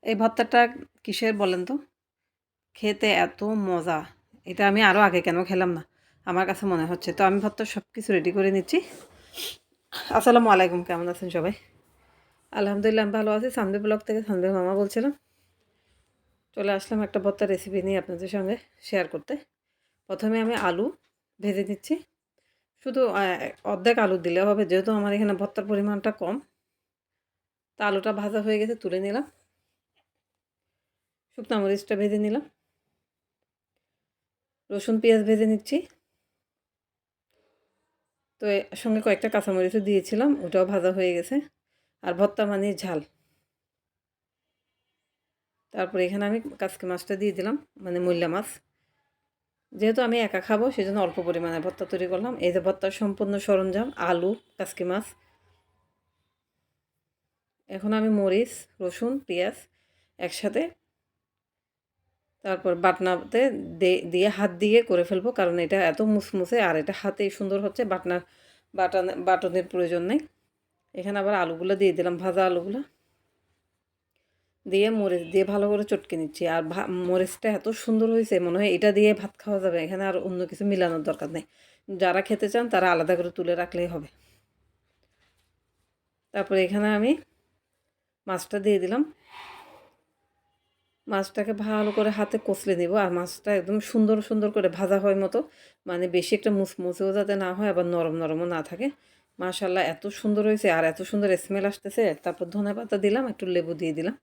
এই ভর্তাটা কিসের বলেন তো? খেতে এত মজা! এটা আমি আরও আগে কেন খেলাম না? আমার কাছে মনে হচ্ছে। তো আমি ভর্তার সব কিছু রেডি করে নিচ্ছি। আসসালামু আলাইকুম, কেমন আছেন সবাই? আলহামদুলিল্লাহ আমি ভালো আছি। সানভি ব্লগ থেকে সানভীর মামা বলছিলাম। চলে আসলাম একটা ভর্তার রেসিপি নিয়ে আপনাদের সঙ্গে শেয়ার করতে। প্রথমে আমি আলু ভেজে নিচ্ছি। শুধু অর্ধেক আলু দিলে হবে, যেহেতু আমার এখানে ভর্তার পরিমাণটা কম। তো আলুটা ভাজা হয়ে গেছে, তুলে নিলাম। শুকনা মরিচটা ভেজে নিলাম। রসুন পেঁয়াজ ভেজে নিচ্ছি। তো এর সঙ্গে কয়েকটা কাঁচামরিচও দিয়েছিলাম, ওটাও ভাজা হয়ে গেছে। আর ভর্তা মানে ঝাল। তারপরে এখানে আমি কাচকি মাছটা দিয়ে দিলাম, মানে মূল্যা মাছ। যেহেতু আমি একা খাবো সেজন্য অল্প পরিমাণে ভর্তা তৈরি করলাম। এই যে ভর্তার সম্পূর্ণ সরঞ্জাম: আলু, কাচকি মাছ। এখন আমি মরিচ, রসুন, পেঁয়াজ একসাথে তারপর বাটনাতে দিয়ে হাত দিয়ে করে ফেলবো, কারণ এটা এত মুসমুসে আর এটা হাতেই সুন্দর হচ্ছে। বাটনের প্রয়োজন নেই। এখানে আবার আলুগুলো দিয়ে দিলাম, ভাজা আলুগুলো দিয়ে মরিচ দিয়ে ভালো করে চটকে নিচ্ছি। আর মরিচটা এত সুন্দর হয়েছে, মনে হয় এটা দিয়ে ভাত খাওয়া যাবে। এখানে আর অন্য কিছু মিলানোর দরকার নেই। যারা খেতে চান তারা আলাদা করে তুলে রাখলেই হবে। তারপরে এখানে আমি মাছটা দিয়ে দিলাম। মাছটাকে ভালো করে হাতে কষলে নেব। আর মাছটা একদম সুন্দর সুন্দর করে ভাজা হয় মতো, মানে বেশি একটা মুচমুচেও যাতে না হয়, আবার নরম নরমও না থাকে। মাশাল্লাহ এত সুন্দর হয়েছে আর এত সুন্দর স্মেল আসতেছে। তারপর ধনেপাতা দিলাম, একটু লেবু দিয়ে দিলাম।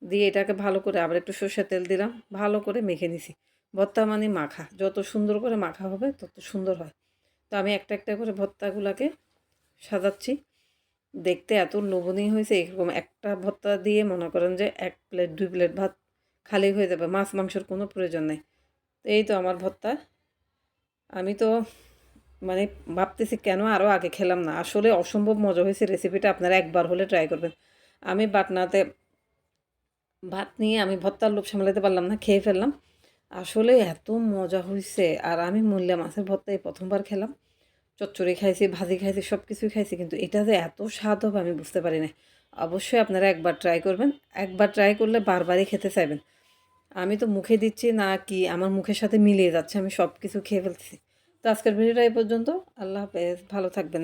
দিয়ে এটাকে ভালো করে আবার একটু সরষের তেল দিলাম, ভালো করে মেখে নিছি। ভর্তা মানে মাখা, যত সুন্দর করে মাখা হবে তত সুন্দর হয়। তো আমি একটা একটা করে ভর্তাগুলোকে সাজাচ্ছি। দেখতে এত লোভনীয় হয়েছে। এরকম একটা ভর্তা দিয়ে মনে করেন যে 1 প্লেট 2 প্লেট ভাত খালি হয়ে যাবে, মাছ মাংসের কোনো প্রয়োজন নেই। তো এই তো আমার ভর্তা। আমি তো মানে ভাবতেছি কেন আরও আগে খেলাম না। আসলে অসম্ভব মজা হয়েছে রেসিপিটা, আপনারা একবার হলে ট্রাই করবেন। আমি বাটনাতে ভাত নিয়ে আমি ভর্তার লোভ সামলাতে পারলাম না, খেয়ে ফেললাম। আসলে এত মজা হয়েছে। আর আমি মূল্যা মাছের ভর্তা এই প্রথমবার খেলাম। চচ্চড়ি খাইছি, ভাজি খাইছি, সব কিছুই খাইছি, কিন্তু এটা যে এত স্বাদ হবে আমি বুঝতে পারি নাই। অবশ্যই আপনারা একবার ট্রাই করবেন। একবার ট্রাই করলে বারবারই খেতে চাইবেন। আমি তো মুখে দিচ্ছি না কি আমার মুখের সাথে মিলিয়ে যাচ্ছে, আমি সব কিছু খেয়ে ফেলতেছি। তো আজকের ভিডিওটা এই পর্যন্ত। আল্লাহ হাফেজ, ভালো থাকবেন।